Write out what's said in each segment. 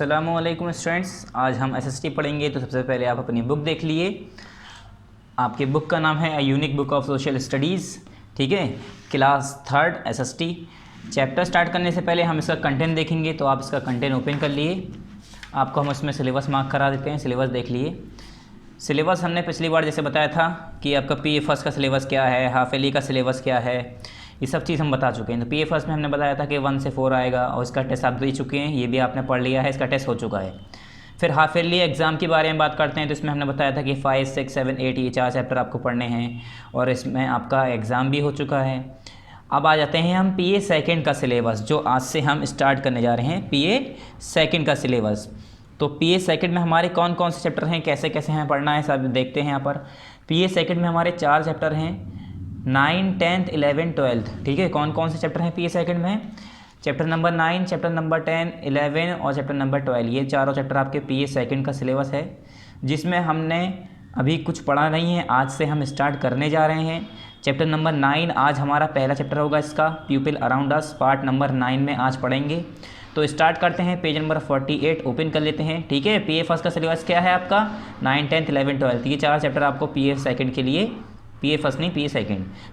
अस्सलामुअलैकुम स्टूडेंट्स, आज हम एसएसटी पढ़ेंगे। तो सबसे पहले आप अपनी बुक देख लिए। आपके बुक का नाम है a unique book of social studies, ठीक है, class third SST. Chapter start करने से पहले हम इसका कंटेंट देखेंगे, तो आप इसका कंटेंट ओपन कर लिए। आपको हम उसमें सिलेबस मार्क करा देते हैं, सिलेबस देख लिए। सिलेबस हमने पिछली बार जैसे बताया था कि आपका पीए फर्स्ट का सिलेबस क्या है, हाफ ईयरली का सिलेबस क्या है, ये सब चीज़ हम बता चुके हैं। तो पीए फर्स्ट में हमने बताया था कि 1 से 4 आएगा और इसका टेस्ट आप दे चुके हैं, ये भी आपने पढ़ लिया है, इसका टेस्ट हो चुका है। फिर हाफ ईयरली एग्ज़ाम के बारे में बात करते हैं, तो इसमें हमने बताया था कि 5, 6, 7, 8 ये 4 चैप्टर आपको पढ़ने हैं और इसमें आपका एग्ज़ाम भी हो चुका है। अब आ जाते हैं हम पीए सेकंड का सिलेबस, जो आज से हम स्टार्ट करने जा रहे हैं पीए सेकंड का सिलेबस। तो पीए सेकंड में हमारे कौन कौन से चैप्टर हैं, कैसे कैसे हमें पढ़ना है, सब देखते हैं यहाँ पर। पीए सेकंड में हमारे 4 चैप्टर हैं, 9, 10, 11, 12, ठीक है। कौन कौन से चैप्टर हैं पीए सेकंड में? चैप्टर नंबर 9, चैप्टर नंबर 10, 11 और चैप्टर नंबर 12, ये चारों चैप्टर आपके पीए सेकंड का सिलेबस है, जिसमें हमने अभी कुछ पढ़ा नहीं है, आज से हम स्टार्ट करने जा रहे हैं। चैप्टर नंबर 9 आज हमारा पहला चैप्टर होगा, इसका people around us part number 9 में आज पढ़ेंगे। तो स्टार्ट करते हैं, पेज नंबर 48 ओपन कर लेते हैं, ठीक है। पीए फर्स्ट का सिलेबस क्या है आपका? 9, 10, 11, 12, ये 4 चैप्टर आपको पीए सेकंड के लिए, पीए फर्स्ट नहीं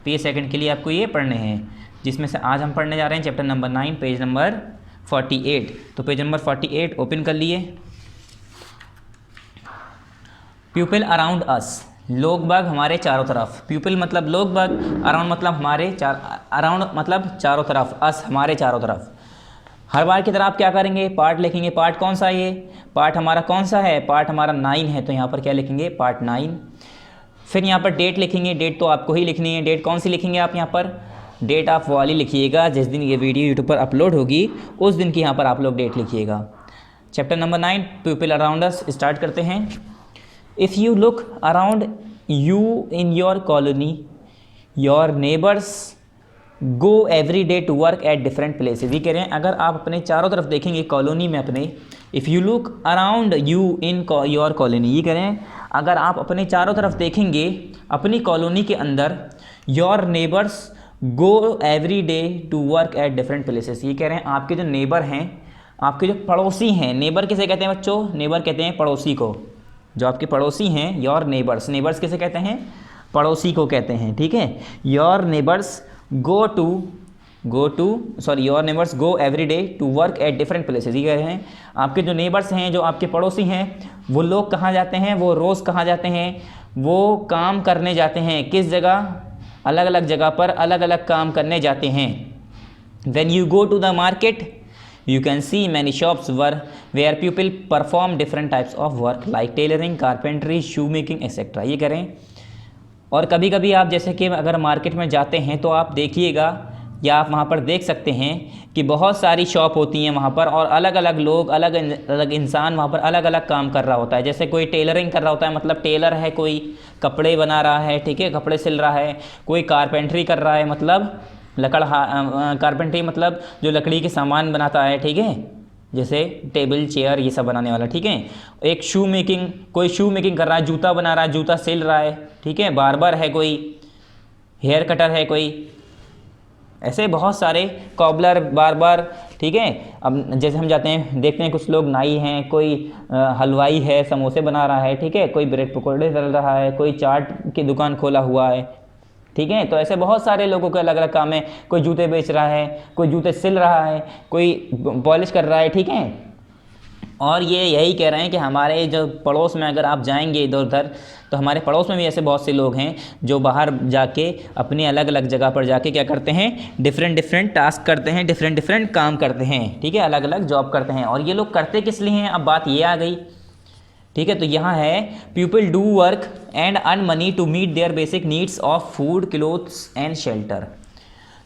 पीए सेकंड के लिए आपको ये पढ़ने हैं, जिसमें से आज हम पढ़ने जा रहे हैं चैप्टर नंबर 9 पेज नंबर 48। तो पेज नंबर 48 ओपन कर लिए। पीपल अराउंड अस, लोग बाग हमारे चारों तरफ। पीपल मतलब लोग बाग, अराउंड मतलब हमारे अराउंड मतलब चारों तरफ, अस हमारे चारों तरफ। हर बार की तरह आप क्या करेंगे? पार्ट लिखेंगे। पार्ट कौन सा है? ये पार्ट हमारा कौन सा है? पार्ट हमारा 9 है, तो यहाँ पर क्या लिखेंगे? पार्ट 9। फिर यहाँ पर डेट लिखेंगे, डेट तो आपको ही लिखनी है। डेट कौन सी लिखेंगे आप? यहाँ पर डेट आप वाली लिखिएगा, जिस दिन ये वीडियो यूट्यूब पर अपलोड होगी उस दिन की यहाँ पर आप लोग डेट लिखिएगा। Chapter number 9 people around us start करते हैं। If you look around you in your colony, your neighbours go every day to work at different places. ये कह रहे हैं अगर आप अपने चारों तरफ देखेंगे कॉलोनी में अपने, if you look around you in your colony, ये कह रहे हैं अगर आप अपने चारों तरफ देखेंगे अपनी कॉलोनी के अंदर, your neighbours go every day to work at different places. ये कह रहे हैं आपके जो नेबर हैं, आपके जो पड़ोसी हैं, नेबर किसे कहते हैं बच्चों? नेबर कहते हैं पड़ोसी को। जो आपके पड़ोसी हैं, योर नेबर्स, नेबर्स किसे कहते हैं? पड़ोसी को कहते हैं, ठीक है। Your neighbours your neighbours go every day to work at different places. ये कह रहे हैं आपके जो नेबर्स हैं, जो आपके पड़ोसी हैं, वो लोग कहाँ जाते हैं? वो रोज़ कहाँ जाते हैं? वो काम करने जाते हैं। किस जगह? अलग अलग जगह पर अलग अलग काम करने जाते हैं। When you go to the market, you can see many shops where people perform different types of work like tailoring, carpentry, shoemaking, etc. ये करें। और कभी कभी आप जैसे कि अगर मार्केट में जाते हैं तो आप देखिएगा या आप वहाँ पर देख सकते हैं कि बहुत सारी शॉप होती हैं वहाँ पर, और अलग अलग लोग, अलग अलग इंसान वहाँ पर अलग अलग काम कर रहा होता है। जैसे कोई टेलरिंग कर रहा होता है, मतलब टेलर है, कोई कपड़े बना रहा है, ठीक है, कपड़े सिल रहा है। कोई कारपेंट्री कर रहा है, मतलब कारपेंट्री मतलब जो लकड़ी के सामान बनाता है, ठीक है, जैसे टेबल चेयर ये सब बनाने वाला, ठीक है। एक शू मेकिंग, कोई शू मेकिंग कर रहा है, जूता बना रहा है, जूता सिल रहा है, ठीक है। बार्बर है, कोई हेयर कटर है, कोई ऐसे बहुत सारे, कॉबलर, बार्बर, ठीक है। अब जैसे हम जाते हैं देखते हैं कुछ लोग नाई हैं, कोई हलवाई है, समोसे बना रहा है, ठीक है, कोई ब्रेड पकौड़े तल रहा है, कोई चाट की दुकान खोला हुआ है, ठीक है। तो ऐसे बहुत सारे लोगों के अलग अलग काम है। कोई जूते बेच रहा है, कोई जूते सिल रहा है, कोई पॉलिश कर रहा है, ठीक है। और ये यही कह रहे हैं कि हमारे जो पड़ोस में अगर आप जाएंगे इधर उधर, तो हमारे पड़ोस में भी ऐसे बहुत से लोग हैं जो बाहर जाके अपनी अलग अलग जगह पर जाके क्या करते हैं? डिफरेंट टास्क करते हैं, डिफरेंट काम करते हैं, ठीक है, अलग अलग जॉब करते हैं। और ये लोग करते किस लिए हैं? अब बात ये आ गई, ठीक है। तो यहाँ है people do work and earn money to meet their basic needs of food, clothes and shelter.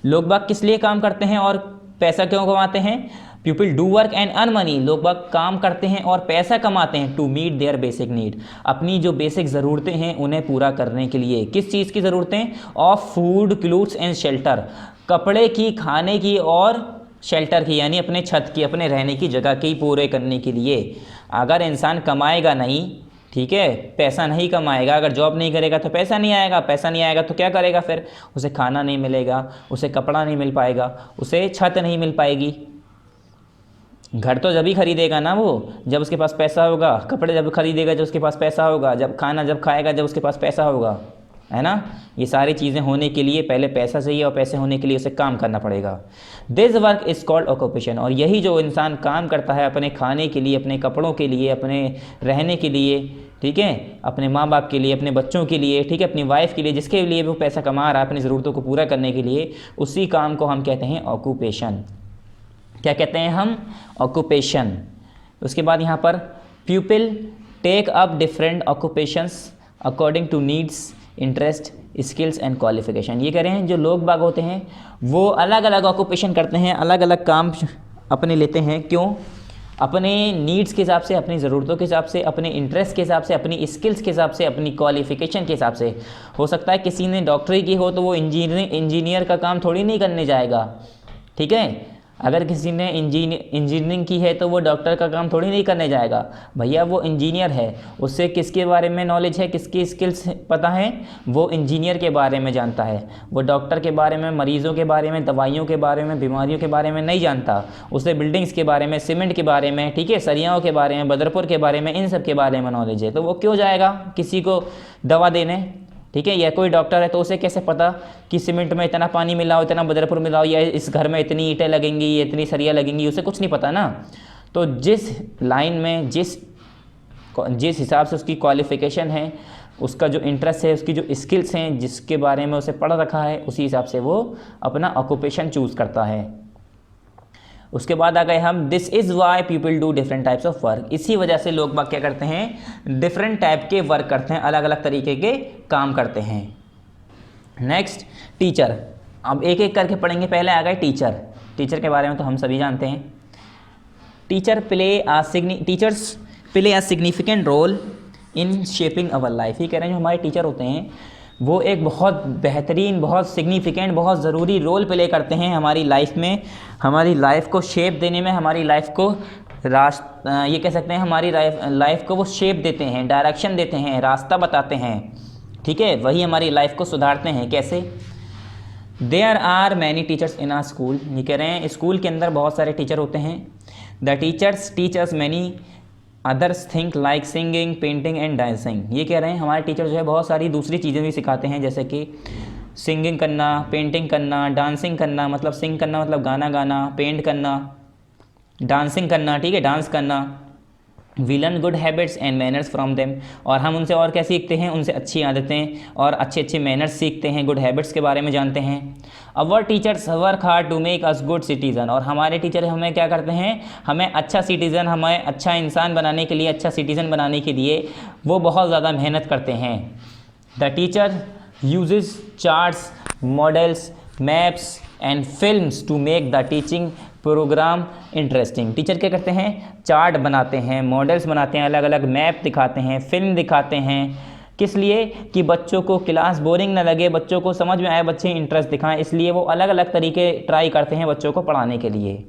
लोग बाग किस लिए काम करते हैं और पैसा क्यों कमाते हैं? People do work and earn money, लोग बाग काम करते हैं और पैसा कमाते हैं, to meet their basic need, अपनी जो बेसिक ज़रूरतें हैं उन्हें पूरा करने के लिए। किस चीज़ की ज़रूरतें? Of food, clothes and shelter, कपड़े की, खाने की और शेल्टर की, यानी अपने छत की, अपने रहने की जगह की पूरे करने के लिए। अगर इंसान कमाएगा नहीं, ठीक है, पैसा नहीं कमाएगा, अगर जॉब नहीं करेगा तो पैसा नहीं आएगा, पैसा नहीं आएगा तो क्या करेगा? फिर उसे खाना नहीं मिलेगा, उसे कपड़ा नहीं मिल पाएगा, उसे छत नहीं मिल पाएगी, घर तो जब ही खरीदेगा ना वो, जब उसके पास पैसा होगा। कपड़े जब खरीदेगा जब उसके पास पैसा होगा। जब खाना जब खाएगा जब उसके पास पैसा होगा, है ना। ये सारी चीज़ें होने के लिए पहले पैसा चाहिए, और पैसे होने के लिए उसे काम करना पड़ेगा। This work is called occupation. और यही जो इंसान काम करता है अपने खाने के लिए, अपने कपड़ों के लिए, अपने रहने के लिए, ठीक है, अपने माँ बाप के लिए, अपने बच्चों के लिए, ठीक है, अपनी वाइफ के लिए, जिसके लिए वो पैसा कमा रहा है अपनी ज़रूरतों को पूरा करने के लिए, उसी काम को हम कहते हैं ऑक्यूपेशन। क्या कहते हैं हम? ऑक्यूपेशन। उसके बाद यहाँ पर pupil take up different occupations according to needs, interest, skills and qualification. ये कह रहे हैं जो लोग बाग होते हैं वो अलग अलग ऑक्यूपेशन करते हैं, अलग अलग काम अपने लेते हैं। क्यों? अपने नीड्स के हिसाब से, अपनी ज़रूरतों के हिसाब से, अपने इंटरेस्ट के हिसाब से, अपनी स्किल्स के हिसाब से, अपनी क्वालिफिकेशन के हिसाब से। हो सकता है किसी ने डॉक्टरी की हो तो वो इंजीनियर का काम थोड़ी नहीं करने जाएगा, ठीक है। अगर किसी ने इंजीनियरिंग की है तो वो डॉक्टर का काम थोड़ी नहीं करने जाएगा। भैया वो इंजीनियर है, उससे किसके बारे में नॉलेज है, किसकी स्किल्स पता है, वो इंजीनियर के बारे में जानता है। वो डॉक्टर के बारे में, मरीज़ों के बारे में, दवाइयों के बारे में, बीमारियों के बारे में नहीं जानता। उसे बिल्डिंग्स के बारे में, सीमेंट के बारे में, ठीक है, सरियाओं के बारे में, बदरपुर के बारे में, इन सब के बारे में नॉलेज है। तो वो क्यों जाएगा किसी को दवा देने, ठीक है। या कोई डॉक्टर है तो उसे कैसे पता कि सीमेंट में इतना पानी मिलाओ, इतना बदरपुर मिलाओ, या इस घर में इतनी ईंटें लगेंगी, इतनी सरिया लगेंगी, उसे कुछ नहीं पता ना। तो जिस लाइन में जिस हिसाब से उसकी क्वालिफ़िकेशन है, उसका जो इंटरेस्ट है, उसकी जो स्किल्स हैं, जिसके बारे में उसे पढ़ रखा है, उसी हिसाब से वो अपना ऑक्यूपेशन चूज़ करता है। उसके बाद आ गए हम this is why people do different types of work. इसी वजह से लोग बाग क्या करते हैं, डिफरेंट टाइप के वर्क करते हैं, अलग अलग तरीके के काम करते हैं। Next teacher. अब एक एक करके पढ़ेंगे। पहले आ गए टीचर। टीचर के बारे में तो हम सभी जानते हैं। Teachers play a significant role in shaping our life. ये कह रहे हैं जो हमारे टीचर होते हैं वो एक बहुत बेहतरीन, बहुत सिग्निफिकेंट, बहुत ज़रूरी रोल प्ले करते हैं हमारी लाइफ में, हमारी लाइफ को शेप देने में, हमारी लाइफ को ये कह सकते हैं हमारी लाइफ को वो शेप देते हैं, डायरेक्शन देते हैं, रास्ता बताते हैं, ठीक है। वही हमारी लाइफ को सुधारते हैं। कैसे? There are many teachers in our school. ये कह रहे हैं स्कूल के अंदर बहुत सारे टीचर होते हैं। The teachers teach us many others think like singing, painting and dancing. ये कह रहे हैं हमारे टीचर जो है बहुत सारी दूसरी चीज़ें भी सिखाते हैं, जैसे कि सिंगिंग करना, पेंटिंग करना, डांसिंग करना, मतलब सिंग करना मतलब गाना गाना, पेंट करना, डांसिंग करना, ठीक है, डांस करना। We learn good habits and manners from them. और हम उनसे और क्या सीखते हैं? उनसे अच्छी आदतें और अच्छे अच्छे मैनर्स सीखते हैं, गुड हैबिट्स के बारे में जानते हैं। Our teachers work hard to make us good citizen. और हमारे टीचर हमें क्या करते हैं? हमें अच्छा सिटीज़न, हमें अच्छा इंसान बनाने के लिए, अच्छा सिटीज़न बनाने के लिए वो बहुत ज़्यादा मेहनत करते हैं। The teacher uses charts, models, maps and films to make the teaching programme interesting. Teacher क्या करते हैं? चार्ट बनाते हैं, मॉडल्स बनाते हैं, अलग अलग मैप दिखाते हैं, फिल्म दिखाते हैं। किस लिए? कि बच्चों को क्लास बोरिंग ना लगे, बच्चों को समझ में आए, बच्चे इंटरेस्ट दिखाएं। इसलिए वो अलग अलग तरीके ट्राई करते हैं बच्चों को पढ़ाने के लिए।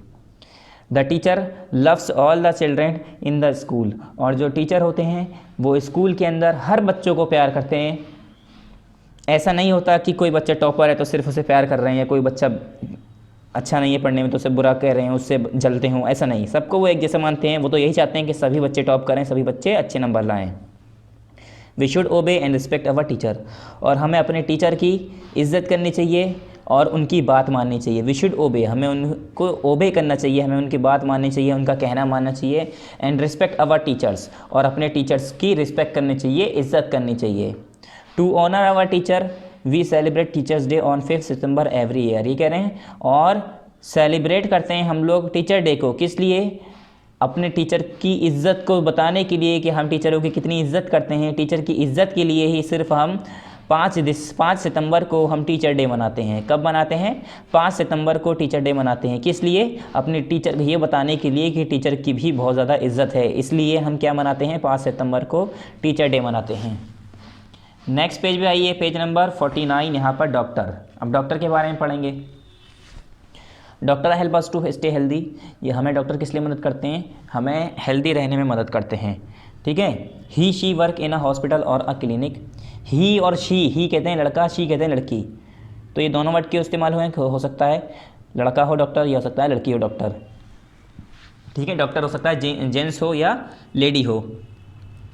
The teacher loves all the children in the school. और जो टीचर होते हैं वो स्कूल के अंदर हर बच्चों को प्यार करते हैं। ऐसा नहीं होता कि कोई बच्चा टॉपर है तो सिर्फ उसे प्यार कर रहे हैं, या कोई बच्चा अच्छा नहीं है पढ़ने में तो उसे बुरा कह रहे हैं, उससे जलते हों, ऐसा नहीं। सबको वो एक जैसा मानते हैं। वो तो यही चाहते हैं कि सभी बच्चे टॉप करें, सभी बच्चे अच्छे नंबर लाएं। We should obey and respect our teacher. और हमें अपने टीचर की इज़्ज़त करनी चाहिए और उनकी बात माननी चाहिए। वी शुड ओबे, हमें उनको ओबे करना चाहिए, हमें उनकी बात माननी चाहिए, उनका कहना मानना चाहिए। एंड रिस्पेक्ट अवर टीचर्स, और अपने टीचर्स की रिस्पेक्ट करनी चाहिए, इज़्ज़त करनी चाहिए। To honour our teacher we celebrate teachers day on 5 September every year. ये कह रहे हैं और सेलिब्रेट करते हैं हम लोग टीचर डे को। किस लिए? अपने टीचर की इज़्ज़त को बताने के लिए कि हम टीचरों की कितनी इज़्ज़त करते हैं। टीचर की इज़्ज़त के लिए ही सिर्फ हम 5 सितंबर को हम टीचर डे मनाते हैं। कब मनाते हैं? 5 सितंबर को टीचर डे मनाते हैं। किस लिए? अपने टीचर को ये बताने के लिए कि टीचर की भी बहुत ज़्यादा इज़्ज़त है। इसलिए हम क्या मनाते हैं? 5 सितंबर को टीचर डे मनाते हैं। नेक्स्ट पेज पे आइए, पेज नंबर 49। यहाँ पर डॉक्टर। अब डॉक्टर के बारे में पढ़ेंगे। Doctor help us to stay healthy. ये हमें डॉक्टर किस लिए मदद करते हैं? हमें हेल्दी रहने में मदद करते हैं, ठीक है। He she work in a hospital or a clinic. ही और शी, ही कहते हैं लड़का, शी कहते हैं लड़की। तो ये दोनों वर्ड के इस्तेमाल हुए हैं। हो सकता है लड़का हो डॉक्टर, या हो सकता है लड़की हो डॉक्टर। ठीक है, डॉक्टर हो सकता है जेंट्स हो या लेडी हो,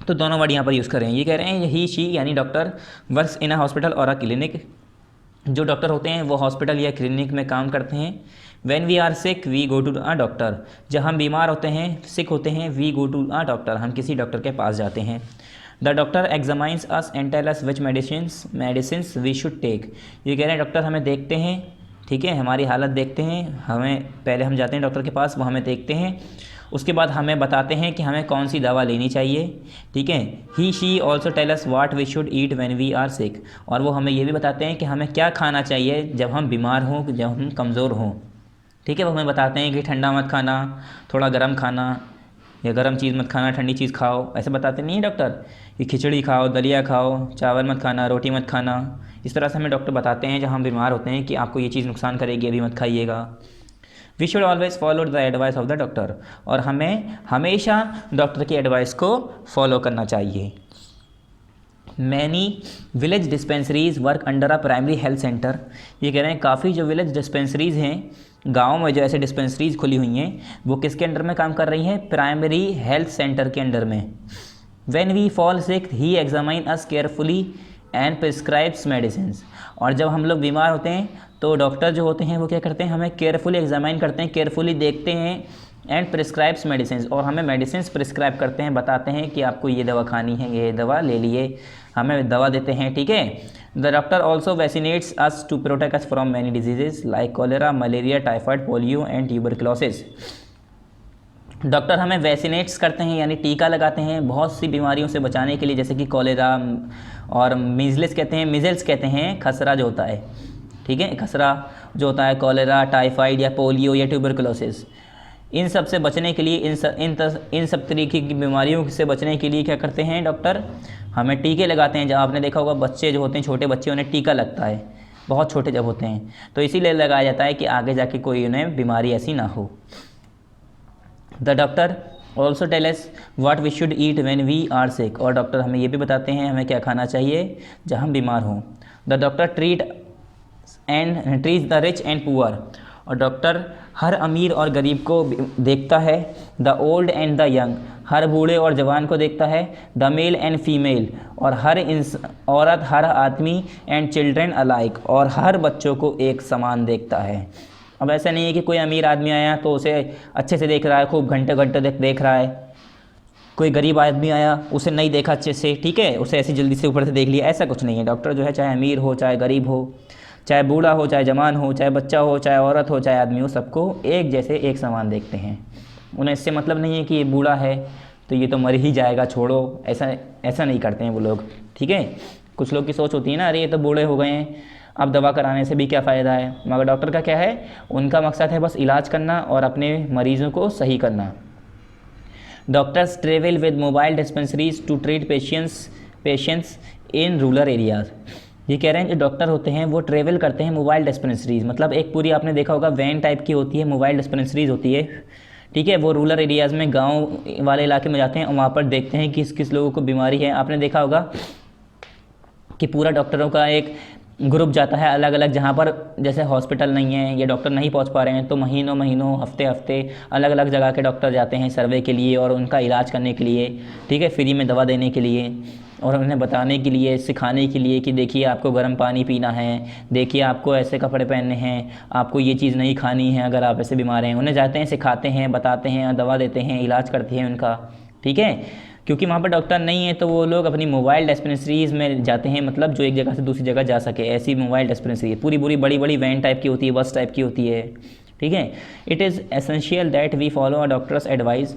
तो दोनों वर्ड यहाँ पर यूज़ कर रहे हैं। ये कह रहे हैं ही शी यानी doctor works in a hospital or a clinic, जो डॉक्टर होते हैं वो हॉस्पिटल या क्लिनिक में काम करते हैं। When we are sick we go to a doctor, जब हम बीमार होते हैं, सिक होते हैं, we go to a doctor, हम किसी डॉक्टर के पास जाते हैं। The doctor examines us and tell us which medicines we should take, ये कह रहे हैं डॉक्टर हमें देखते हैं, ठीक है, हमारी हालत देखते हैं, हमें पहले हम जाते हैं डॉक्टर के पास, वो हमें देखते हैं, उसके बाद हमें बताते हैं कि हमें कौन सी दवा लेनी चाहिए, ठीक है। He she also tell us what we should eat when we are sick, और वो हमें ये भी बताते हैं कि हमें क्या खाना चाहिए जब हम बीमार हों, जब हम कमज़ोर हों, ठीक है। वो हमें बताते हैं कि ठंडा मत खाना, थोड़ा गर्म खाना, या गर्म चीज़ मत खाना, ठंडी चीज़ खाओ, ऐसे बताते नहीं है डॉक्टर कि खिचड़ी खाओ, दलिया खाओ, चावल मत खाना, रोटी मत खाना। इस तरह से हमें डॉक्टर बताते हैं जब हम बीमार होते हैं कि आपको ये चीज़ नुकसान करेगी, अभी मत खाइएगा। We should always follow the advice of the doctor, और हमें हमेशा डॉक्टर की एडवाइस को फॉलो करना चाहिए। Many village dispensaries work under a primary health centre, ये कह रहे हैं काफ़ी जो विलेज डिस्पेंसरीज हैं, गांव में जो ऐसे डिस्पेंसरीज खुली हुई हैं, वो किसके अंडर में काम कर रही हैं? प्राइमरी हेल्थ सेंटर के अंडर में। When we fall sick he examine us carefully and prescribes medicine, और जब हम लोग बीमार होते हैं तो डॉक्टर जो होते हैं वो क्या करते हैं? हमें केयरफुली एग्जामाइन करते हैं, केयरफुली देखते हैं, एंड प्रिस्क्राइब्स मेडिसिन, और हमें मेडिसिन प्रिस्क्राइब करते हैं, बताते हैं कि आपको ये दवा खानी है, ये दवा ले लिए, हमें दवा देते हैं, ठीक है। The doctor also vaccinates us to protect us from many diseases like cholera, malaria, typhoid, polio and tuberculosis. Doctor हमें वैक्सीनेट्स करते हैं यानी टीका लगाते हैं बहुत सी बीमारियों से बचाने के लिए, जैसे कि कॉलेरा और मीजल्स कहते हैं, मिजल्स कहते हैं खसरा जो होता है, ठीक है, खसरा जो होता है, कॉलेरा, टाइफाइड या पोलियो या ट्यूबरक्लोसिस, इन सब से बचने के लिए, इन सब तरीके की बीमारियों से बचने के लिए क्या करते हैं डॉक्टर? हमें टीके लगाते हैं। जब आपने देखा होगा बच्चे जो होते हैं, छोटे बच्चे, उन्हें टीका लगता है, बहुत छोटे जब होते हैं, तो इसीलिए लगाया जाता है कि आगे जाके कोई उन्हें बीमारी ऐसी ना हो। The doctor also tell us what we should eat when we are sick, और डॉक्टर हमें ये भी बताते हैं हमें क्या खाना चाहिए जब हम बीमार हों। The doctor treat the rich and poor, और डॉक्टर हर अमीर और गरीब को देखता है। The old and the young, हर बूढ़े और जवान को देखता है। द मेल एंड फीमेल, और हर औरत, हर आदमी, एंड चिल्ड्रेन अलाइक, और हर बच्चों को एक समान देखता है। अब ऐसा नहीं है कि कोई अमीर आदमी आया तो उसे अच्छे से देख रहा है, खूब घंटे घंटे देख रहा है, कोई गरीब आदमी आया उसे नहीं देखा अच्छे से, ठीक है, उसे ऐसी जल्दी से ऊपर से देख लिया, ऐसा कुछ नहीं है। डॉक्टर जो है चाहे अमीर हो, चाहे गरीब हो, चाहे बूढ़ा हो, चाहे जवान हो, चाहे बच्चा हो, चाहे औरत हो, चाहे आदमी हो, सबको एक जैसे एक समान देखते हैं। उन्हें इससे मतलब नहीं है कि ये बूढ़ा है तो ये तो मर ही जाएगा, छोड़ो, ऐसा नहीं करते हैं वो लोग, ठीक है। कुछ लोग की सोच होती है ना, अरे ये तो बूढ़े हो गए हैं, अब दवा कराने से भी क्या फ़ायदा है, मगर डॉक्टर का क्या है? उनका मकसद है बस इलाज करना और अपने मरीज़ों को सही करना। Doctors travel with mobile dispensaries to treat patients in rural areas, ये कह रहे हैं जो डॉक्टर होते हैं वो ट्रेवल करते हैं मोबाइल डिस्पेंसरीज, मतलब एक पूरी आपने देखा होगा वैन टाइप की होती है, मोबाइल डिस्पेंसरीज होती है, ठीक है। वो रूरल एरियाज़ में, गांव वाले इलाके में जाते हैं और वहाँ पर देखते हैं किस किस लोगों को बीमारी है। आपने देखा होगा कि पूरा डॉक्टरों का एक ग्रुप जाता है अलग अलग, जहाँ पर जैसे हॉस्पिटल नहीं है या डॉक्टर नहीं पहुँच पा रहे हैं, तो महीनों हफ्ते अलग अलग जगह के डॉक्टर जाते हैं सर्वे के लिए और उनका इलाज करने के लिए, ठीक है, फ्री में दवा देने के लिए और उन्हें बताने के लिए, सिखाने के लिए कि देखिए आपको गर्म पानी पीना है, देखिए आपको ऐसे कपड़े पहनने हैं, आपको ये चीज़ नहीं खानी है अगर आप ऐसे बीमार हैं। उन्हें जाते हैं, सिखाते हैं, बताते हैं, दवा देते हैं, इलाज करते हैं उनका, ठीक है। क्योंकि वहाँ पर डॉक्टर नहीं है तो वो लोग अपनी मोबाइल डिस्पेंसरीज़ में जाते हैं, मतलब जो एक जगह से दूसरी जगह जा सके, ऐसी मोबाइल डिस्पेंसरी पूरी बड़ी बड़ी वैन टाइप की होती है, बस टाइप की होती है, ठीक है। It is essential that we follow a doctor's advice,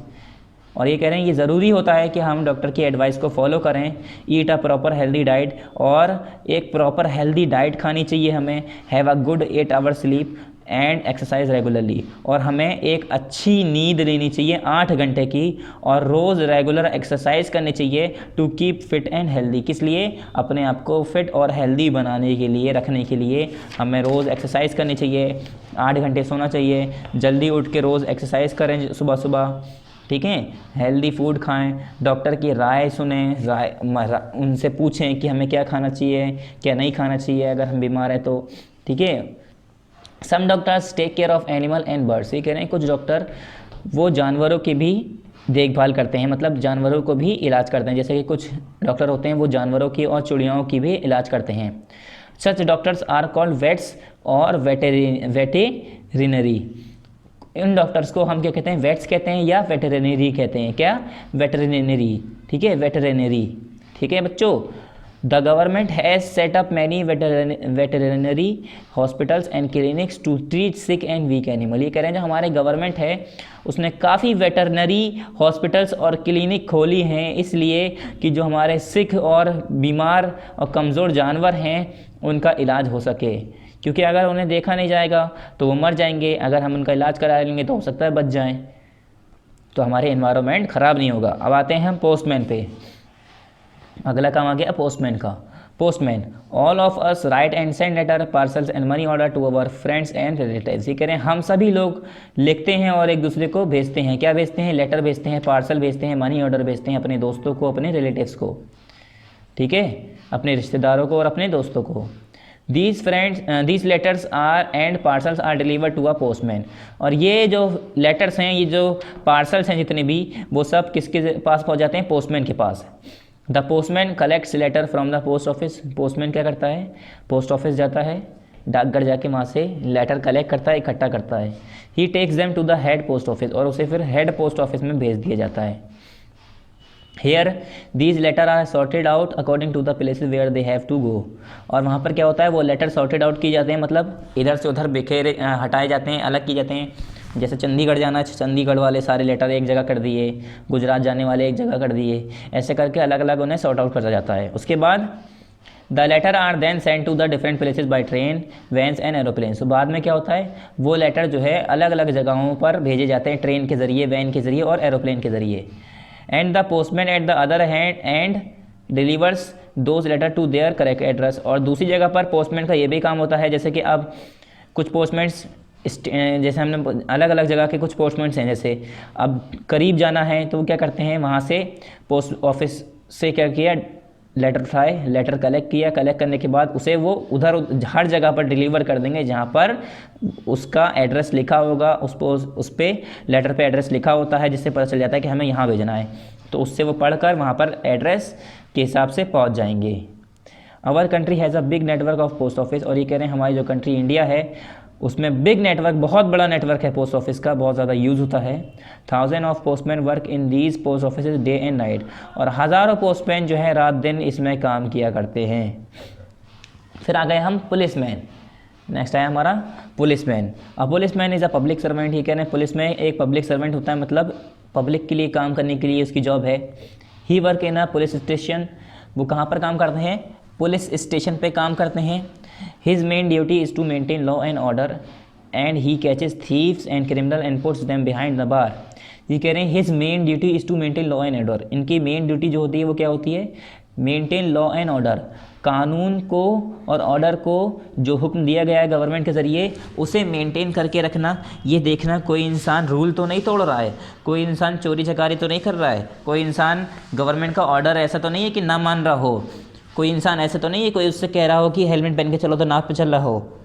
और ये कह रहे हैं ये ज़रूरी होता है कि हम डॉक्टर की एडवाइस को फॉलो करें। Eat a proper healthy diet, और एक प्रॉपर हेल्दी डाइट खानी चाहिए हमें। Have a good 8 hour sleep and exercise regularly, और हमें एक अच्छी नींद लेनी चाहिए 8 घंटे की, और रोज़ रेगुलर एक्सरसाइज करनी चाहिए to keep fit and healthy. किस लिए? अपने आप को फिट और हेल्दी बनाने के लिए, रखने के लिए हमें रोज़ एक्सरसाइज करनी चाहिए, 8 घंटे सोना चाहिए, जल्दी उठ के रोज़ एक्सरसाइज करें सुबह सुबह, ठीक है। हेल्दी फूड खाएं, डॉक्टर की राय सुने, उनसे पूछें कि हमें क्या खाना चाहिए, क्या नहीं खाना चाहिए अगर हम बीमार हैं तो, ठीक है। Some doctors take care of animal and birds, ये कह रहे हैं कुछ डॉक्टर वो जानवरों की भी देखभाल करते हैं, मतलब जानवरों को भी इलाज करते हैं। जैसे कि कुछ डॉक्टर होते हैं वो जानवरों की और चिड़ियाओं की भी इलाज करते हैं। सच डॉक्टर्स आर कॉल्ड वेट्स और वेटेरिनरी। इन डॉक्टर्स को हम क्या कहते हैं, वेट्स कहते हैं या वेटेरिनरी कहते हैं। क्या? वेटेरिनरी, ठीक है, वेटेरिनरी, ठीक है बच्चों। The government has set up many veterinary hospitals and clinics to treat sick and weak animal. ये कह रहे हैं जो हमारे गवर्नमेंट है उसने काफ़ी वेटरनरी हॉस्पिटल्स और क्लिनिक खोली हैं, इसलिए कि जो हमारे सिक और बीमार और कमज़ोर जानवर हैं उनका इलाज हो सके, क्योंकि अगर उन्हें देखा नहीं जाएगा तो वो मर जाएंगे, अगर हम उनका इलाज करा लेंगे तो हो सकता है बच जाएं, तो हमारे एनवायरनमेंट ख़राब नहीं होगा। अब आते हैं हम पोस्टमैन पे। अगला काम आ गया पोस्टमैन का। Postman, all of us write and send letter parcels and money order to our friends and relatives. ये कह रहे हैं हम सभी लोग लिखते हैं और एक दूसरे को भेजते हैं। क्या भेजते हैं? लेटर भेजते हैं, पार्सल भेजते हैं, मनी ऑर्डर भेजते हैं अपने दोस्तों को, अपने रिलेटिव्स को, ठीक है, अपने रिश्तेदारों को और अपने दोस्तों को। These letters are and parcels are deliver to a postman. और ये जो लेटर्स हैं, ये जो पार्सल्स हैं जितने भी, वो सब किसके पास पहुँच जाते हैं? पोस्टमैन के पास। The postman collects letter from the post office. Postman क्या करता है? पोस्ट ऑफिस जाता है, डाकघर जाके वहाँ से लेटर कलेक्ट करता है, इकट्ठा करता है। He takes them to the head post office, और उसे फिर हेड पोस्ट ऑफिस में भेज दिया जाता है। Here these letter are sorted out according to the places where they have to go. और वहाँ पर क्या होता है? वो लेटर सॉर्टेड आउट किए जाते हैं, मतलब इधर से उधर बिखेरे हटाए जाते हैं, अलग किए जाते हैं। जैसे चंडीगढ़ जाना है, चंडीगढ़ वाले सारे लेटर एक जगह कर दिए, गुजरात जाने वाले एक जगह कर दिए, ऐसे करके अलग अलग उन्हें सॉर्ट आउट करा जाता है। उसके बाद the letter are then send to the different places by train, vans and aeroplane. तो बाद में क्या होता है? वो लेटर जो है अलग अलग जगहों पर भेजे जाते हैं, ट्रेन के ज़रिए, वैन के ज़रिए और एरोप्लेन के ज़रिए। And the postman at the other hand and delivers those letter to their correct address. और दूसरी जगह पर पोस्टमैन का ये भी काम होता है, जैसे कि अब कुछ पोस्टमैन्स, जैसे हमने अलग अलग जगह के कुछ पोस्टमैन्स हैं, जैसे अब करीब जाना है तो वो क्या करते हैं, वहाँ से पोस्ट ऑफिस से क्या किया, लेटर उठाए, लेटर कलेक्ट किया, कलेक्ट करने के बाद उसे वो उधर हर जगह पर डिलीवर कर देंगे जहाँ पर उसका एड्रेस लिखा होगा, उस पर लेटर पे एड्रेस लिखा होता है, जिससे पता चल जाता है कि हमें यहाँ भेजना है, तो उससे वो पढ़कर वहाँ पर एड्रेस के हिसाब से पहुँच जाएंगे। Our country has a big network of post office. और ये कह रहे हैं हमारी जो कंट्री इंडिया है उसमें बिग नेटवर्क, बहुत बड़ा नेटवर्क है पोस्ट ऑफिस का, बहुत ज़्यादा यूज़ होता है। 1000 of postman work in these post office day and night. और हज़ारों पोस्टमैन जो है रात दिन इसमें काम किया करते हैं। फिर आ गए हम पुलिसमैन। नेक्स्ट आया हमारा पुलिसमैन। अब policeman is a public servant. ये कह रहे हैं पुलिस में एक पब्लिक सर्वेंट होता है, मतलब पब्लिक के लिए काम करने के लिए उसकी जॉब है। He work in a police station. वो कहाँ पर काम करते हैं? पुलिस स्टेशन पे काम करते हैं। His main duty is to maintain law and order and he catches thieves and criminal and puts them behind the bar. ये कह रहे हैं his main duty is to maintain law and order. इनकी main duty जो होती है वो क्या होती है? मेंटेन लॉ एंड ऑर्डर, कानून को और ऑर्डर को, जो हुक्म दिया गया है गवर्नमेंट के ज़रिए, उसे मेंटेन करके रखना। ये देखना कोई इंसान रूल तो नहीं तोड़ रहा है, कोई इंसान चोरी चकारी तो नहीं कर रहा है, कोई इंसान गवर्नमेंट का ऑर्डर ऐसा तो नहीं है कि ना मान रहा हो, कोई इंसान ऐसा तो नहीं है कोई उससे कह रहा हो कि हेलमेट पहन के चलो तो नाक पे चल रहा हो।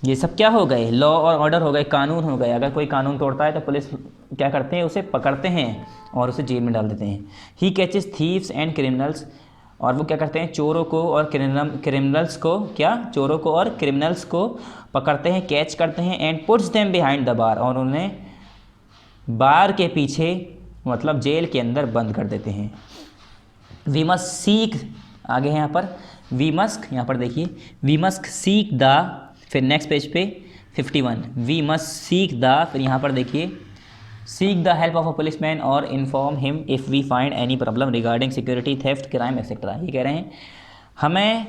ये सब क्या हो गए? लॉ और ऑर्डर हो गए, कानून हो गए। अगर कोई कानून तोड़ता है तो पुलिस क्या करते हैं? उसे पकड़ते हैं और उसे जेल में डाल देते हैं। ही कैचेस थीव्स एंड क्रिमिनल्स। और वो क्या करते हैं? चोरों को और क्रिमिनल्स को, क्या, चोरों को और क्रिमिनल्स को पकड़ते हैं, कैच करते हैं। And puts them behind the बार। और उन्हें बार के पीछे, मतलब जेल के अंदर बंद कर देते हैं। वी मस्ट सीक, आगे है यहाँ पर वी मस्क, यहाँ पर देखिए वी मस्ट सीक द, फिर नेक्स्ट पेज पे 51 वी मस्ट सीक द, फिर यहाँ पर देखिए seek the help of a policeman और inform him if we find any problem regarding security, theft, crime etcetera. ये कह रहे हैं हमें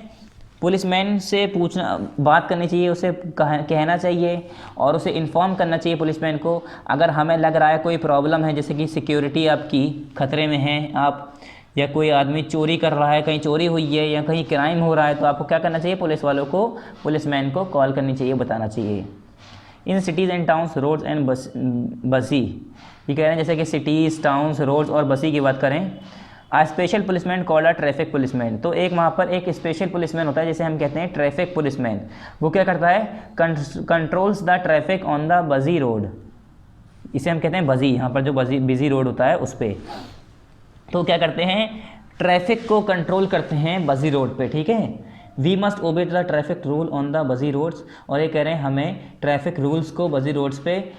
पुलिसमैन से पूछना, बात करनी चाहिए, उसे कहना चाहिए और उसे इन्फॉर्म करना चाहिए पुलिसमैन को। अगर हमें लग रहा है कोई प्रॉब्लम है, जैसे कि सिक्योरिटी आपकी खतरे में है, आप या कोई आदमी चोरी कर रहा है, कहीं चोरी हुई है या कहीं क्राइम हो रहा है, तो आपको क्या करना चाहिए? पुलिस वालों को, पुलिसमैन को कॉल करनी चाहिए, बताना चाहिए। In cities and towns roads and busy. ये कह रहे हैं जैसे कि सिटीज़, टाउन्स, रोड्स और बसी की बात करें, a special policeman called a traffic policeman. तो एक वहाँ पर एक स्पेशल पुलिसमैन होता है, जैसे हम कहते हैं ट्रैफिक पुलिसमैन। वो क्या करता है? Controls the traffic on the बजी रोड। इसे हम कहते हैं बजी, यहाँ पर जो बिजी रोड होता है उस पर। तो क्या करते हैं, ट्रैफिक को कंट्रोल करते हैं बजी रोड पे, ठीक है। We must obey the traffic rule on the busy roads, और ये कह रहे हैं हमें ट्रैफिक रूल्स को बजी रोड्स पे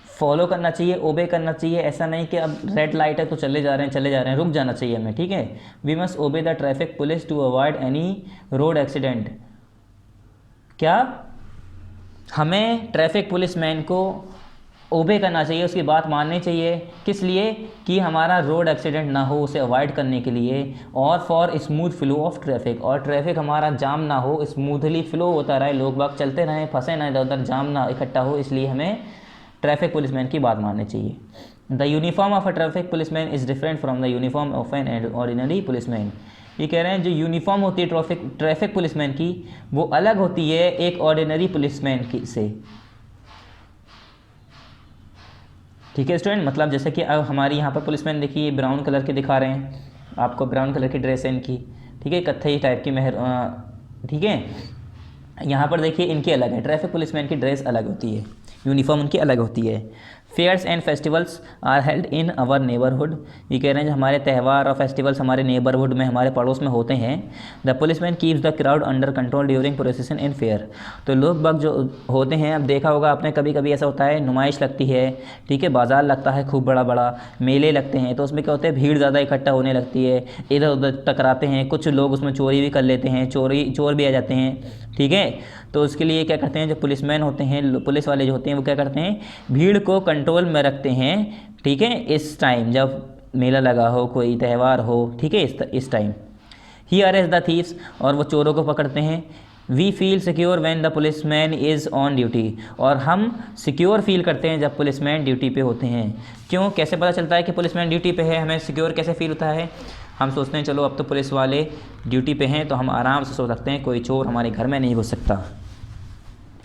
फॉलो करना चाहिए, ओबे करना चाहिए। ऐसा नहीं कि अब रेड लाइट है तो चले जा रहे हैं, रुक जाना चाहिए हमें, ठीक है। We must obey the traffic police to avoid any road accident. क्या हमें ट्रैफिक पुलिस मैन को ओबे करना चाहिए, उसकी बात माननी चाहिए, किस लिए कि हमारा रोड एक्सीडेंट ना हो, उसे अवॉइड करने के लिए, और for smooth flow of traffic, और ट्रैफिक हमारा जाम ना हो, स्मूथली फ्लो होता रहे, लोग बाग चलते रहें, फंसे ना इधर उधर, जाम ना इकट्ठा हो, इसलिए हमें ट्रैफिक पुलिसमैन की बात माननी चाहिए। The uniform of a traffic policeman is different from the uniform of an ordinary policeman. ये कह रहे हैं जो यूनिफॉर्म होती है ट्रैफिक पुलिसमैन की, वो अलग होती है एक ऑर्डिनरी पुलिसमैन की से, ठीक है स्टूडेंट। मतलब जैसे कि अब हमारी यहाँ पर पुलिसमैन देखिए ब्राउन कलर के दिखा रहे हैं आपको, ब्राउन कलर की ड्रेस है इनकी, ठीक है, कत्थई टाइप की ठीक है। यहाँ पर देखिए इनकी अलग है, ट्रैफिक पुलिसमैन की ड्रेस अलग होती है, यूनिफॉर्म उनकी अलग होती है। Fairs and festivals are held in our neighbourhood. ये कह रहे हैं जो हमारे त्यौहार और फेस्टिवल्स हमारे नेबरहुड में, हमारे पड़ोस में होते हैं। The policeman keeps the crowd under control during प्रोसेसन in fair. तो लोग बाग जो होते हैं, अब देखा होगा आपने, कभी कभी ऐसा होता है नुमाइश लगती है, ठीक है, बाज़ार लगता है खूब बड़ा बड़ा, मेले लगते हैं, तो उसमें क्या होता है भीड़ ज़्यादा इकट्ठा होने लगती है, इधर उधर टकराते हैं, कुछ लोग उसमें चोरी भी कर लेते हैं, चोर भी आ जाते हैं, ठीक है। तो उसके लिए क्या करते हैं जो पुलिसमैन होते हैं, पुलिस वाले जो होते हैं, वो क्या करते हैं भीड़ को कंट्रोल में रखते हैं, ठीक है, इस टाइम जब मेला लगा हो, कोई त्यौहार हो, ठीक है, इस time. He arrest the thieves, और वो चोरों को पकड़ते हैं। We feel secure when the policeman is on duty, और हम सिक्योर फील करते हैं जब पुलिसमैन ड्यूटी पे होते हैं। क्यों, कैसे पता चलता है कि पुलिसमैन ड्यूटी पे है, हमें सिक्योर कैसे फील होता है? हम सोचते हैं चलो अब तो पुलिस वाले ड्यूटी पे हैं तो हम आराम से सो सकते हैं, कोई चोर हमारे घर में नहीं घुस सकता।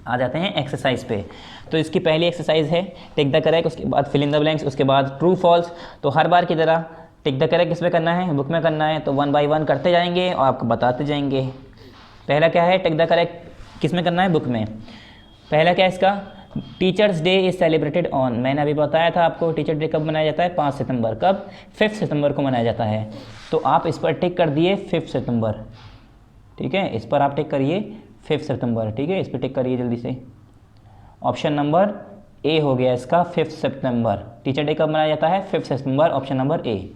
आ जाते हैं एक्सरसाइज पे। तो इसकी पहली एक्सरसाइज है टिक द करेक्ट, उसके बाद फिल इन द ब्लैंक्स, उसके बाद ट्रू फॉल्स। तो हर बार की तरह टिक द करेक्ट किस में करना है, बुक में करना है, तो 1 बाय 1 करते जाएंगे और आपको बताते जाएंगे। पहला क्या है, टिक द करेक्ट किस में करना है, बुक में। पहला क्या है इसका, teachers day is celebrated on. मैंने अभी बताया था आपको टीचर डे कब मनाया जाता है, 5 सितंबर। कब, 5 सितंबर को मनाया जाता है। तो आप इस पर टिक कर दिए 5 सितंबर, ठीक है, इस पर आप टिक करिए 5 सितंबर, ठीक है, इस पर टिक करिए जल्दी से। ऑप्शन नंबर ए हो गया इसका 5 सितंबर। टीचर डे कब मनाया जाता है, 5 सितंबर, ऑप्शन नंबर ए।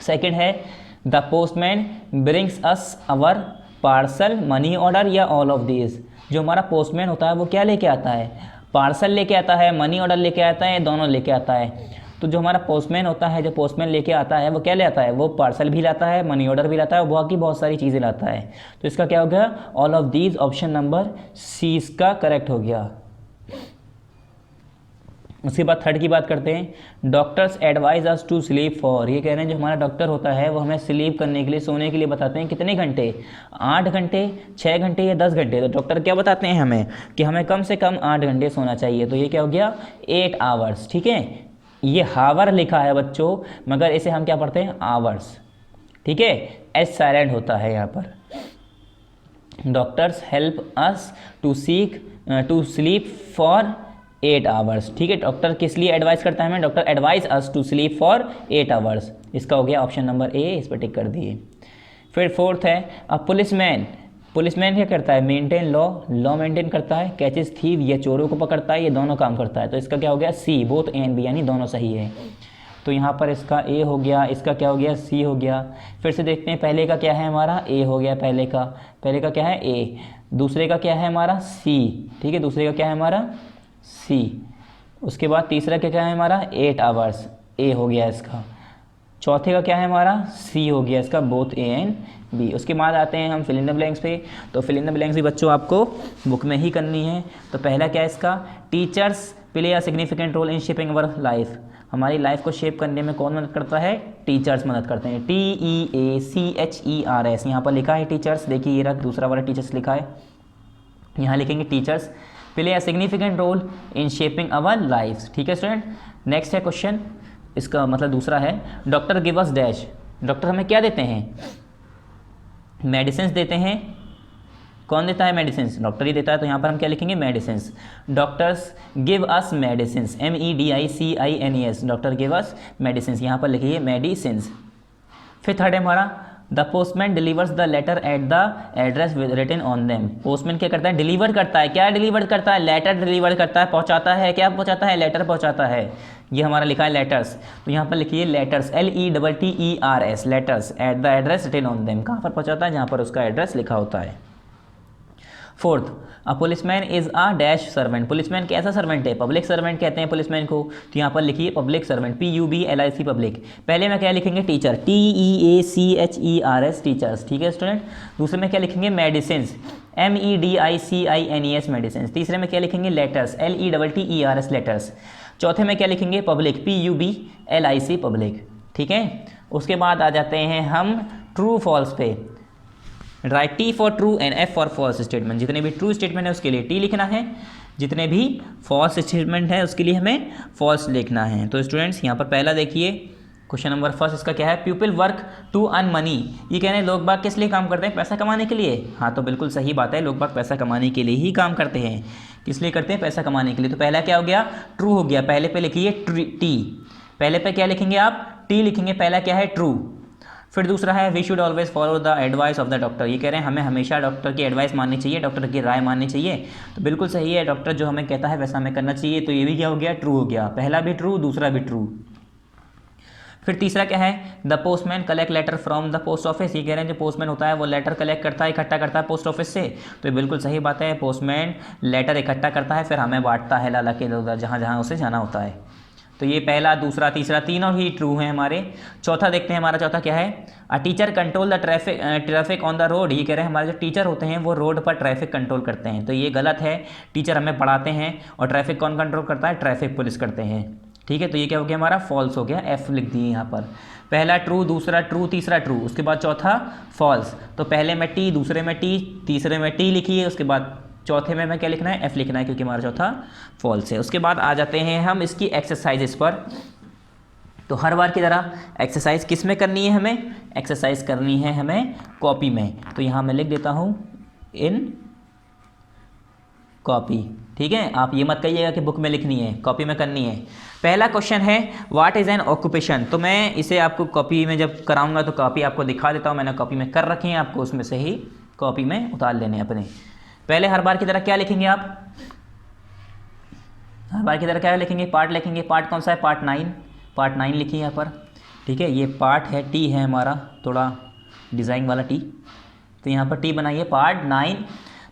सेकंड है the postman brings us our parcel, money order या ऑल ऑफ दीज। जो हमारा पोस्टमैन होता है वो क्या लेके आता है, पार्सल लेके आता है, मनी ऑर्डर लेके आता है, दोनों लेके आता है। तो जो हमारा पोस्टमैन होता है, जो पोस्टमैन लेके आता है वो क्या ले आता है, वो पार्सल भी लाता है, मनी ऑर्डर भी लाता है, बाकी बहुत सारी चीज़ें लाता है। तो इसका क्या हो गया, all of these, option number C इसका करेक्ट हो गया। उसके बाद थर्ड की बात करते हैं, doctors advise us to sleep for. ये कह रहे हैं जो हमारा डॉक्टर होता है वो हमें स्लीप करने के लिए, सोने के लिए बताते हैं कितने घंटे, 8 घंटे, 6 घंटे या 10 घंटे। तो डॉक्टर क्या बताते हैं हमें कि हमें कम से कम 8 घंटे सोना चाहिए। तो ये क्या हो गया 8 आवर्स, ठीक है। ये हावर लिखा है बच्चों, मगर इसे हम क्या पढ़ते हैं, आवर्स, ठीक है, एस साइलेंट होता है यहाँ पर। Doctors help us to sleep for 8 hours, ठीक है। डॉक्टर किस लिए एडवाइस करता है हमें, doctor advise us to sleep for 8 hours. इसका हो गया ऑप्शन नंबर ए, इस पर टिक कर दिए। फिर फोर्थ है अ पुलिसमैन। पुलिसमैन क्या करता है, मेंटेन लॉ मेंटेन करता है, कैचेस थीव, ये चोरों को पकड़ता है, ये दोनों काम करता है। तो इसका क्या हो गया सी, बोथ ए एंड बी, यानी दोनों सही है। तो यहाँ पर इसका ए हो गया, इसका क्या हो गया सी हो गया। फिर से देखते हैं पहले का क्या है हमारा, ए हो गया पहले का क्या है ए, दूसरे का क्या है हमारा सी, ठीक है, दूसरे का क्या है हमारा सी। उसके बाद तीसरा क्या है हमारा 8 आवर्स, ए हो गया इसका। चौथे का क्या है हमारा सी हो गया इसका, बोथ ए एंड बी। उसके बाद आते हैं हम फिल इन द ब्लैंक्स पे। तो फिल इन द ब्लैंक्स भी बच्चों आपको बुक में ही करनी है। तो पहला क्या है इसका, teachers play a significant role in shaping our life. हमारी लाइफ को शेप करने में कौन मदद करता है, टीचर्स मदद करते हैं। TEACHERS यहाँ पर लिखा है टीचर्स, देखिए ये रहा दूसरा वाला टीचर्स लिखा है, यहाँ लिखेंगे teachers play a significant role in shaping our lifes, ठीक है स्टूडेंट। नेक्स्ट है क्वेश्चन, इसका मतलब दूसरा है डॉक्टर गिव अस डैश। डॉक्टर हमें क्या देते हैं, मेडिसिन देते हैं, कौन देता है मेडिसिन? डॉक्टर ही देता है। तो यहाँ पर हम क्या लिखेंगे? Medicine. Doctors give us medicine, MEDICINES, doctor give us medicine, यहाँ पर लिखिए मेडिसिन। फिर थर्ड है हमारा the postman delivers the letter at the address written on them. Postman क्या करता है? डिलीवर करता है। क्या डिलीवर करता है? लेटर डिलीवर करता है, पहुंचाता है। क्या पहुंचाता है? लेटर पहुंचाता है। ये हमारा लिखा है लेटर्स, तो यहाँ पर लिखिए letters, LETTERS, letters at the address written on them. कहाँ पर पहुंचाता है? जहाँ पर उसका एड्रेस लिखा होता है। Fourth, a policeman is a dash servant. Policeman कैसा सर्वेंट है? पब्लिक सर्वेंट कहते हैं पुलिसमैन को। तो यहाँ पर लिखिए पब्लिक सर्वेंट, PUBLIC, पब्लिक। पहले में क्या लिखेंगे? Teacher, TEACHERS, teachers. ठीक है स्टूडेंट। दूसरे में क्या लिखेंगे? Medicine, MEDICINES, medicine. तीसरे में क्या लिखेंगे? Letters, LETTERS, letters. चौथे में क्या लिखेंगे? Public, PUBLIC, public. ठीक है। उसके बाद आ जाते हैं हम ट्रू फॉल्स पे। Write T for true and F for false statement. जितने भी ट्रू स्टेटमेंट है उसके लिए T लिखना है, जितने भी फॉल्स स्टेटमेंट है उसके लिए हमें फॉल्स लिखना है। तो स्टूडेंट्स यहाँ पर पहला देखिए क्वेश्चन नंबर फर्स्ट, इसका क्या है? People work to earn money. ये कह रहे हैं लोग बाग किस लिए काम करते हैं? पैसा कमाने के लिए। हाँ, तो बिल्कुल सही बात है, लोग बाग पैसा कमाने के लिए ही काम करते हैं। किस लिए करते हैं? पैसा कमाने के लिए। तो पहला क्या हो गया? ट्रू हो गया। पहले पे लिखिए T, पहले पे क्या लिखेंगे आप? T लिखेंगे। पहला क्या है? ट्रू। फिर दूसरा है we should always follow the advice of the doctor. ये कह रहे हैं हमें हमेशा डॉक्टर की एडवाइस माननी चाहिए, डॉक्टर की राय माननी चाहिए। तो बिल्कुल सही है, डॉक्टर जो हमें कहता है वैसा हमें करना चाहिए। तो ये भी क्या हो गया? ट्रू हो गया। पहला भी ट्रू, दूसरा भी ट्रू। फिर तीसरा क्या है? The postman collect letter from the post office. ये कह रहे हैं जो पोस्टमैन होता है वो लेटर कलेक्ट करता है, इकट्ठा करता है पोस्ट ऑफिस से। तो ये बिल्कुल सही बात है, पोस्टमैन लेटर इकट्ठा करता है फिर हमें बांटता है लाला के उधर जहाँ जहाँ उसे जाना होता है। तो ये पहला, दूसरा, तीसरा, तीनों ही ट्रू हैं हमारे। चौथा देखते हैं, हमारा चौथा क्या है? A teacher control the traffic on the road. ये कह रहे हैं हमारे जो टीचर होते हैं वो रोड पर ट्रैफिक कंट्रोल करते हैं। तो ये गलत है, टीचर हमें पढ़ाते हैं और ट्रैफिक कौन कंट्रोल करता है? ट्रैफिक पुलिस करते हैं। ठीक है, तो ये क्या हो गया हमारा? फॉल्स हो गया। F लिख दिए यहाँ पर। पहला ट्रू, दूसरा ट्रू, तीसरा ट्रू, उसके बाद चौथा फॉल्स। तो पहले में T, दूसरे में T, तीसरे में T लिखिए, उसके बाद चौथे में क्या लिखना है? F लिखना है, क्योंकि हमारा चौथा फॉल्स है। उसके बाद आ जाते हैं हम इसकी एक्सरसाइजेस पर। तो हर बार की तरह एक्सरसाइज किस में करनी है? हमें एक्सरसाइज करनी है हमें कॉपी में। तो यहाँ मैं लिख देता हूँ इन कॉपी। ठीक है, आप ये मत कहिएगा कि बुक में लिखनी है, कॉपी में करनी है। पहला क्वेश्चन है व्हाट इज़ एन ऑक्यूपेशन। तो मैं इसे आपको कॉपी में जब कराऊंगा तो कॉपी आपको दिखा देता हूँ, मैंने कॉपी में कर रखी है, आपको उसमें से ही कॉपी में उतार लेने अपने। पहले हर बार की तरह क्या लिखेंगे आप? हर बार की तरह क्या लिखेंगे? पार्ट लिखेंगे। पार्ट कौन सा है? पार्ट 9, पार्ट 9 लिखिए यहाँ पर। ठीक है, ये पार्ट है, T है हमारा, थोड़ा डिज़ाइन वाला T। तो यहाँ पर T बनाइए, पार्ट 9।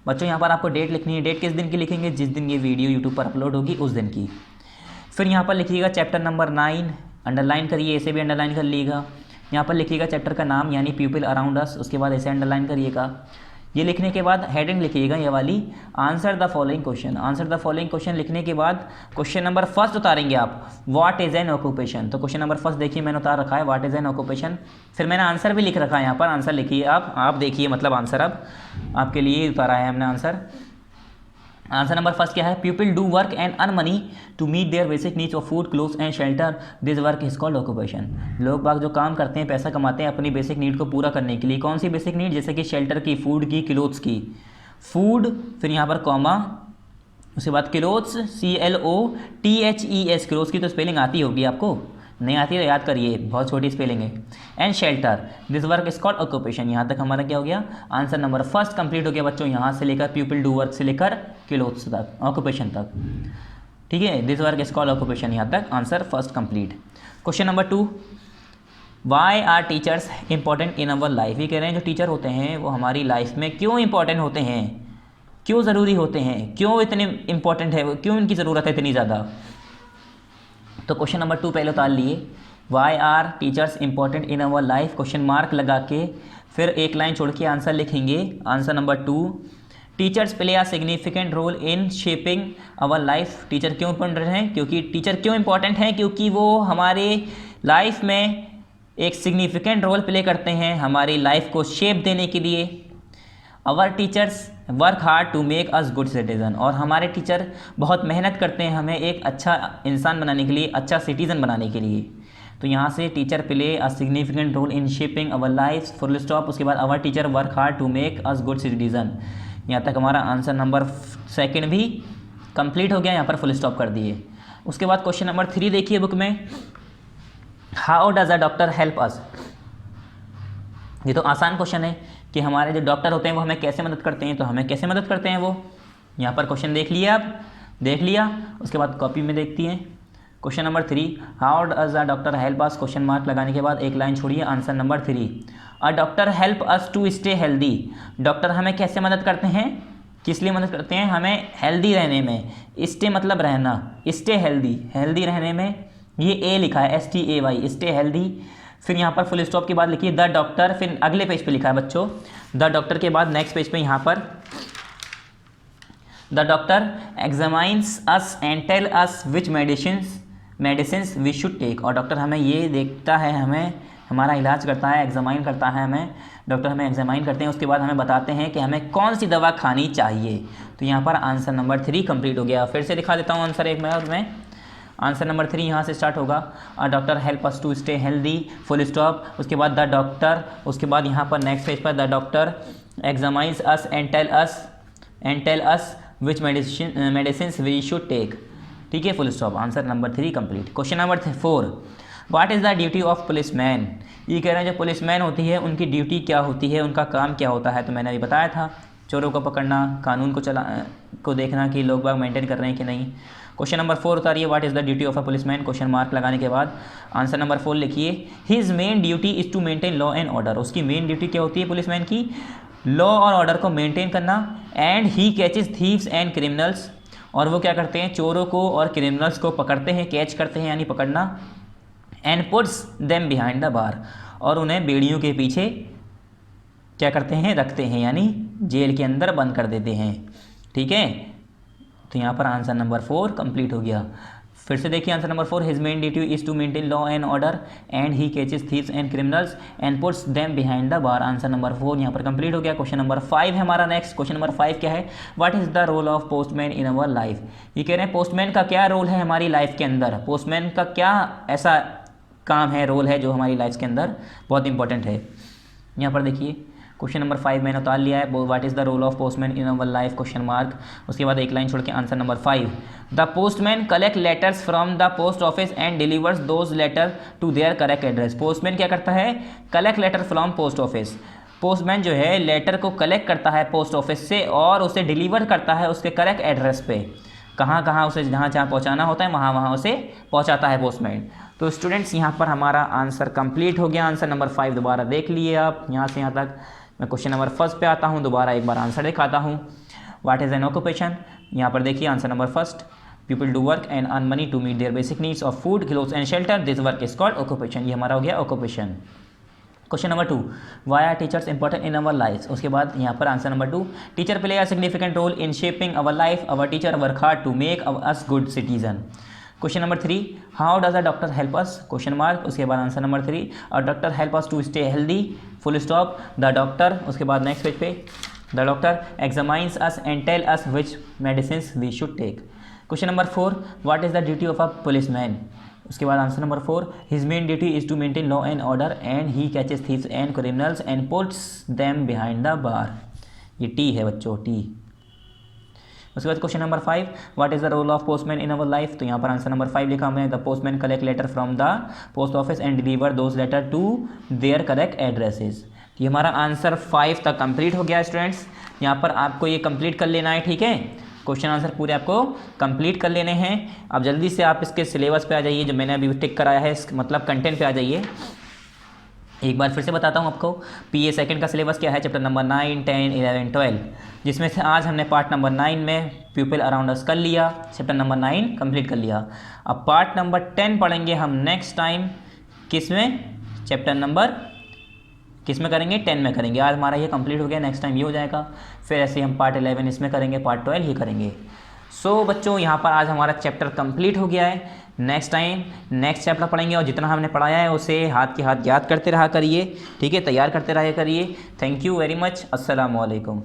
बच्चों यहाँ पर आपको डेट लिखनी है। डेट किस दिन की लिखेंगे? जिस दिन ये वीडियो यूट्यूब पर अपलोड होगी उस दिन की। फिर यहाँ पर लिखिएगा चैप्टर नंबर 9, अंडरलाइन करिए, ऐसे भी अंडरलाइन कर लीजिएगा। यहाँ पर लिखिएगा चैप्टर का नाम यानी पीपल अराउंड अस, उसके बाद ऐसे अंडरलाइन करिएगा। ये लिखने के बाद हेडिंग लिखिएगा ये वाली, answer the following question. Answer the following question लिखने के बाद क्वेश्चन नंबर फर्स्ट उतारेंगे आप, व्हाट इज़ एन ऑक्यूपेशन। तो क्वेश्चन नंबर फर्स्ट देखिए मैंने उतार रखा है, व्हाट इज़ एन ऑक्यूपेशन। फिर मैंने आंसर भी लिख रखा है यहाँ पर, आंसर लिखिए आप देखिए, मतलब आंसर अब आपके लिए उतारा है हमने आंसर। आंसर नंबर फर्स्ट क्या है? People do work and earn money to meet their basic needs of food, clothes and shelter, this work is called occupation. लोग बाग जो काम करते हैं, पैसा कमाते हैं अपनी बेसिक नीड को पूरा करने के लिए। कौन सी बेसिक नीड? जैसे कि शेल्टर की, फूड की, क्लोथ्स की। फूड, फिर यहाँ पर कॉमा, उसके बाद क्लोथ्स, CLOTHES, क्लोथ्स की तो स्पेलिंग आती होगी आपको, नहीं आती तो याद करिए, बहुत छोटी स्पेलिंग है। And shelter, this work is called occupation. यहाँ तक हमारा क्या हो गया? आंसर नंबर फर्स्ट कंप्लीट हो गया बच्चों, यहाँ से लेकर पीपल डू वर्क से लेकर क्लोथ्स तक, ऑक्यूपेशन तक। ठीक है, this work is called occupation, यहाँ तक answer first complete. Question number 2, why are teachers important in our life. ये कह रहे हैं जो टीचर होते हैं वो हमारी लाइफ में क्यों इंपॉर्टेंट होते हैं, क्यों ज़रूरी होते हैं, क्यों इतने इंपॉर्टेंट है, क्यों इनकी ज़रूरत है इतनी ज़्यादा। तो क्वेश्चन नंबर 2 पहले उतार लिए, why are teachers important in our life, question mark लगा के फिर एक लाइन छोड़ के आंसर लिखेंगे। Answer number 2, teachers play a significant role in shaping our life. Teacher क्यों इंपॉर्टेंट हैं? क्योंकि टीचर क्यों इंपॉर्टेंट हैं? क्योंकि वो हमारे लाइफ में एक सिग्निफिकेंट रोल प्ले करते हैं हमारी लाइफ को शेप देने के लिए। Our teachers work hard to make us good citizen, और हमारे टीचर बहुत मेहनत करते हैं हमें एक अच्छा इंसान बनाने के लिए, अच्छा सिटीज़न बनाने के लिए। तो यहाँ से teacher play a significant role in shaping our life, full stop, उसके बाद our teacher work hard to make us good citizen. यहाँ तक हमारा आंसर नंबर सेकंड भी कंप्लीट हो गया, यहाँ पर फुल स्टॉप कर दिए। उसके बाद क्वेश्चन नंबर 3 देखिए बुक में, how does a doctor help अस। ये तो आसान क्वेश्चन है कि हमारे जो डॉक्टर होते हैं वो हमें कैसे मदद करते हैं, तो हमें कैसे मदद करते हैं वो यहाँ पर क्वेश्चन देख लिया, आप देख लिया। उसके बाद कॉपी में देखती हैं question number 3, how does a doctor help us, question mark लगाने के बाद एक लाइन छोड़िए, answer number 3, a doctor help us to stay healthy. Doctor हमें कैसे मदद करते हैं, किस लिए मदद करते हैं, हमें हेल्दी रहने में, स्टे मतलब रहना, स्टे हेल्दी, हेल्दी रहने में, ये ए लिखा है STAY, स्टे हेल्दी। फिर यहाँ पर फुल स्टॉप के बाद लिखिए द डॉक्टर, फिर अगले पेज पे लिखा है बच्चों, द डॉक्टर के बाद नेक्स्ट पेज पे यहाँ पर the doctor examines us and tell us which medicines we should take. और डॉक्टर हमें ये देखता है, हमें हमारा इलाज करता है, एग्जामाइन करता है हमें, डॉक्टर हमें एग्जामाइन करते हैं, उसके बाद हमें बताते हैं कि हमें कौन सी दवा खानी चाहिए। तो यहाँ पर आंसर नंबर 3 कंप्लीट हो गया। फिर से दिखा देता हूँ आंसर एक बार में, आंसर नंबर 3 यहाँ से स्टार्ट होगा, a doctor help us to stay healthy, full stop, उसके बाद द डॉक्टर, उसके बाद यहाँ पर नेक्स्ट पेज पर the doctor examines us and tell us which medicines we should take. ठीक है, full stop, answer number 3 complete. Question number 4, what is the duty of policeman. ये कह रहे हैं जो पुलिसमैन होती है उनकी ड्यूटी क्या होती है, उनका काम क्या होता है। तो मैंने अभी बताया था, चोरों को पकड़ना, कानून को देखना कि लोग बाग मेंटेन कर रहे हैं कि नहीं। क्वेश्चन नंबर 4 उतारिए, what is the duty of a policeman, question mark लगाने के बाद आंसर नंबर 4 लिखिए, his main duty is to maintain law and order. उसकी मेन ड्यूटी क्या होती है पुलिसमैन की, लॉ और ऑर्डर को मेंटेन करना। And he catches thieves and criminals, और वो क्या करते हैं, चोरों को और क्रिमिनल्स को पकड़ते हैं, कैच करते हैं यानी पकड़ना। And puts them behind the बार, और उन्हें बेड़ियों के पीछे क्या करते हैं, रखते हैं, यानी जेल के अंदर बंद कर देते हैं। ठीक है, तो यहाँ पर आंसर नंबर 4 कंप्लीट हो गया। फिर से देखिए answer number 4, his main duty is to maintain law and order and he catches thieves and criminals and puts them behind the bar. Answer number 4 यहाँ पर कंप्लीट हो गया। क्वेश्चन नंबर 5 है हमारा नेक्स्ट। क्वेश्चन नंबर 5 क्या है, what is the role of postman in our life. ये कह रहे हैं पोस्टमैन का क्या रोल है हमारी लाइफ के अंदर, पोस्टमैन का क्या ऐसा काम है, रोल है जो हमारी लाइफ के अंदर बहुत इंपॉर्टेंट है। यहाँ पर देखिए क्वेश्चन नंबर 5 मैंने उतार लिया है, what is the role of postman in our life, question mark, उसके बाद एक लाइन छोड़ के answer number 5, the postman collect letters from the post office and delivers those letter to their correct address. Postman क्या करता है, collect letter from post office. Postman जो है लेटर को कलेक्ट करता है पोस्ट ऑफिस से और उसे डिलीवर करता है उसके करेक्ट एड्रेस पे, कहाँ कहाँ उसे जहाँ जहाँ पहुँचाना होता है वहाँ वहाँ उसे पहुँचाता है पोस्टमैन। तो स्टूडेंट्स यहाँ पर हमारा आंसर कंप्लीट हो गया। आंसर नंबर 5 दोबारा देख लिए आप यहाँ से यहाँ तक। मैं क्वेश्चन नंबर 1 पे आता हूँ, दोबारा एक बार आंसर दिखाता हूँ। व्हाट इज़ एन ऑक्यूपेशन, यहाँ पर देखिए answer number 1, people do work and earn money to meet their basic needs of food clothes and shelter, this work is called occupation. ये हमारा हो गया occupation. Question number 2, why are teachers important in our life. उसके बाद यहाँ पर answer number 2, teacher play a significant role in shaping our life, our teacher work hard to make us good citizen. Question number 3, how does a doctor help us, question mark, उसके बाद answer number 3, a doctor help us to stay healthy, full stop, the doctor, उसके बाद next page पे the doctor examines us and tell us which medicines we should take. Question number 4, what is the duty of a policeman, उसके बाद answer number 4, his main duty is to maintain law and order and he catches thieves and criminals and puts them behind the bar. ये T है बच्चों, T. उसके बाद question number 5, what is the role of postman in our life. तो यहाँ पर answer number 5 लिखा हमने, the postman collect letter from the post office and deliver those letter to their correct addresses. ये हमारा आंसर 5 तक कंप्लीट हो गया स्टूडेंट्स। यहाँ पर आपको ये कंप्लीट कर लेना है, ठीक है। क्वेश्चन आंसर पूरे आपको कंप्लीट कर लेने हैं। अब जल्दी से आप इसके सिलेबस पे आ जाइए, जो मैंने अभी टिक कराया है, मतलब कंटेंट पे आ जाइए। एक बार फिर से बताता हूँ आपको, PA सेकंड का सिलेबस क्या है, चैप्टर नंबर 9, 10, 11, 12, जिसमें से आज हमने पार्ट नंबर 9 में पीपल अराउंड अस कर लिया, चैप्टर नंबर 9 कंप्लीट कर लिया। अब पार्ट नंबर 10 पढ़ेंगे हम नेक्स्ट टाइम, किस में, चैप्टर नंबर किस में करेंगे, 10 में करेंगे। आज हमारा ये कंप्लीट हो गया, नेक्स्ट टाइम ये हो जाएगा। फिर ऐसे ही हम पार्ट 11 इसमें करेंगे, पार्ट 12 ये करेंगे। सो बच्चों यहाँ पर आज हमारा चैप्टर कंप्लीट हो गया है। नेक्स्ट टाइम नेक्स्ट चैप्टर पढ़ेंगे और जितना हमने पढ़ाया है उसे हाथ के हाथ याद करते रहा करिए, ठीक है, तैयार करते रहा करिए। Thank you very much. अस्सलाम वालेकुम।